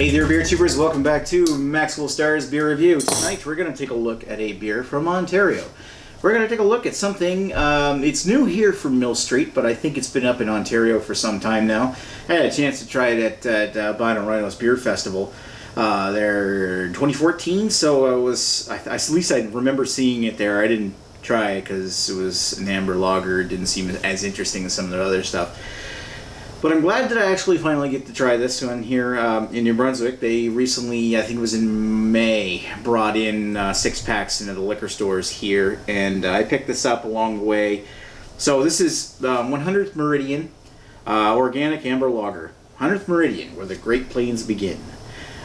Hey there, beer tubers. Welcome back to Maxwell Starr's Beer Review. Tonight we're going to take a look at a beer from Ontario. We're going to take a look at something, it's new here from Mill Street, but I think it's been up in Ontario for some time now. I had a chance to try it at Buyout Rhino's Beer Festival there in 2014, so at least I remember seeing it there. I didn't try it because it was an amber lager. It didn't seem as interesting as some of the other stuff. But I'm glad that I actually finally get to try this one here in New Brunswick. They recently, I think it was in May, brought in 6-packs into the liquor stores here, and I picked this up along the way. So this is 100th Meridian Organic Amber Lager. 100th Meridian, where the Great Plains begin.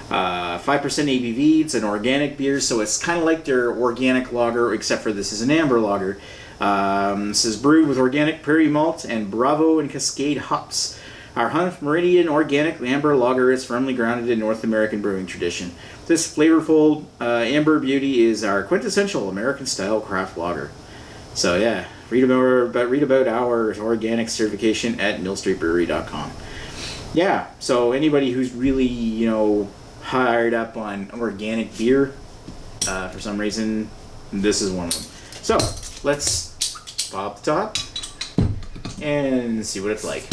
5% ABV, it's an organic beer, so it's kind of like their organic lager, except for this is an amber lager. This is brewed with organic Prairie malt and Bravo and Cascade hops. Our 100th Meridian Organic Amber Lager is firmly grounded in North American brewing tradition. This flavorful amber beauty is our quintessential American-style craft lager. So yeah, read about our organic certification at millstreetbrewery.com. Yeah, so anybody who's really, hired up on organic beer, for some reason, this is one of them. So let's pop the top and see what it's like.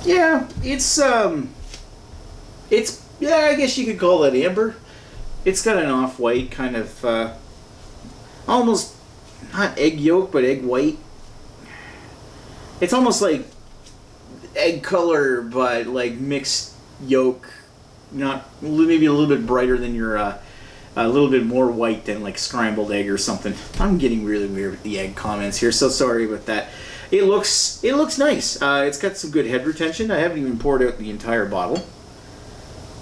Yeah, yeah, I guess you could call it amber. It's got an off-white kind of, almost, not egg yolk, but egg white. It's almost like egg color, but like mixed yolk, not, maybe a little bit brighter than your, a little bit more white than like scrambled egg or something. I'm getting really weird with the egg comments here, so sorry about that. It looks nice. It's got some good head retention. I haven't even poured out the entire bottle.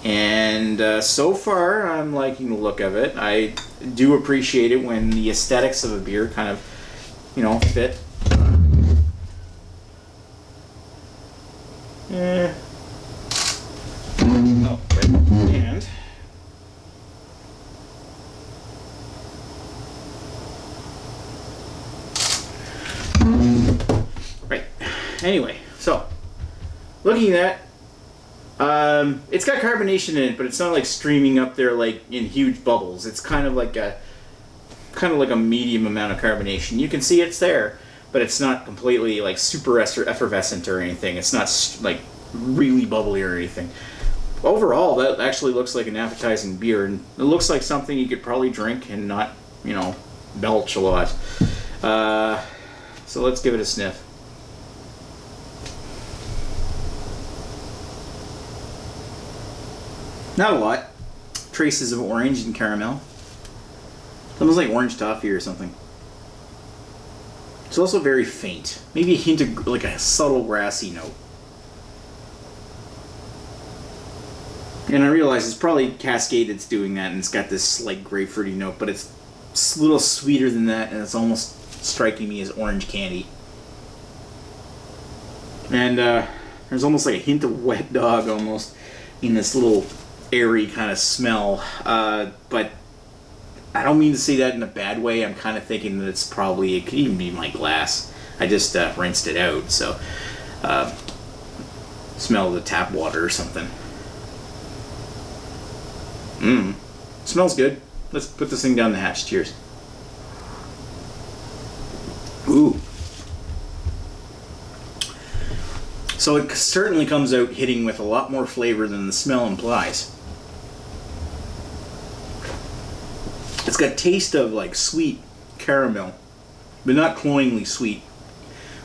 And so far, I'm liking the look of it. I do appreciate it when the aesthetics of a beer kind of, fit. Oh, right. And right. Anyway, so looking at it's got carbonation in it, but it's not like streaming up there like in huge bubbles. It's kind of like a medium amount of carbonation. You can see it's there, but it's not completely like super effervescent or anything. It's not like really bubbly or anything. Overall, that actually looks like an appetizing beer, and it looks like something you could probably drink and not, belch a lot. So let's give it a sniff. Not a lot. Traces of orange and caramel. Almost like orange toffee or something. It's also very faint. Maybe a hint of like a subtle grassy note. And I realize it's probably Cascade that's doing that, and it's got this slight grapefruity note, but it's a little sweeter than that, and it's almost striking me as orange candy. And there's almost like a hint of wet dog almost in this little airy kind of smell, but I don't mean to say that in a bad way. I'm kind of thinking that it could even be my glass. I just rinsed it out, so smell the tap water or something. Smells good. Let's put this thing down the hatch. Cheers. Ooh. So it certainly comes out hitting with a lot more flavor than the smell implies. It's got taste of like sweet caramel, but not cloyingly sweet.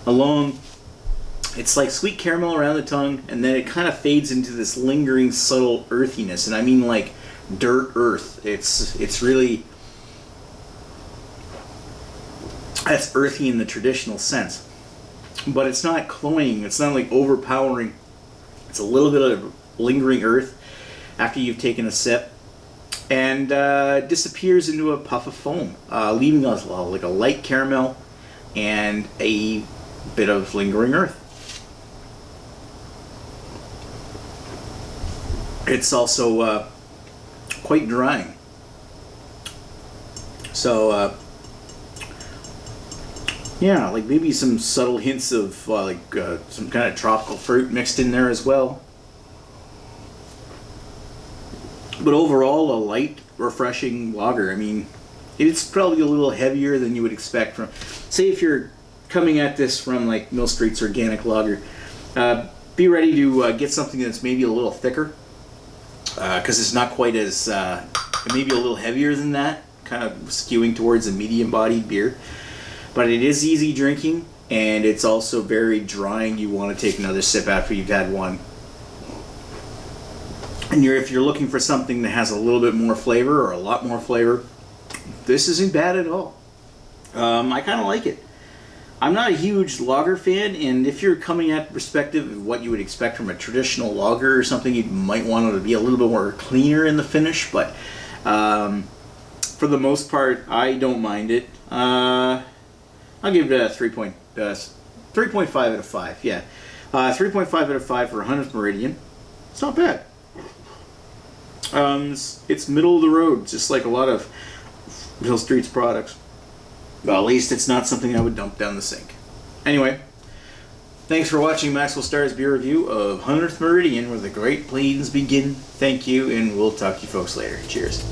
It's like sweet caramel around the tongue, and then it kind of fades into this lingering subtle earthiness, and I mean like dirt earth. It's really, that's earthy in the traditional sense, but it's not cloying. It's not like overpowering. It's a little bit of lingering earth after you've taken a sip, and disappears into a puff of foam, leaving us like a light caramel and a bit of lingering earth. It's also quite drying. So, yeah, like maybe some subtle hints of some kind of tropical fruit mixed in there as well. But overall, a light, refreshing lager. I mean, it's probably a little heavier than you would expect from, say, if you're coming at this from like Mill Street's organic lager. Be ready to get something that's maybe a little thicker, because it's not quite as, maybe a little heavier than that, kind of skewing towards a medium-bodied beer. But it is easy drinking, and it's also very drying. You want to take another sip after you've had one. And if you're looking for something that has a little bit more flavor, or a lot more flavor, this isn't bad at all. I kind of like it. I'm not a huge lager fan, and if you're coming at the perspective of what you would expect from a traditional lager or something, you might want it to be a little bit more cleaner in the finish, but for the most part, I don't mind it. I'll give it a 3.5 out of 5, yeah. 3.5 out of 5 for 100th Meridian. It's not bad. It's middle of the road, just like a lot of Mill Street's products. Well, at least it's not something I would dump down the sink. Anyway, thanks for watching Maxwell Starr's beer review of 100th Meridian, where the Great Plains begin. Thank you, and we'll talk to you folks later. Cheers.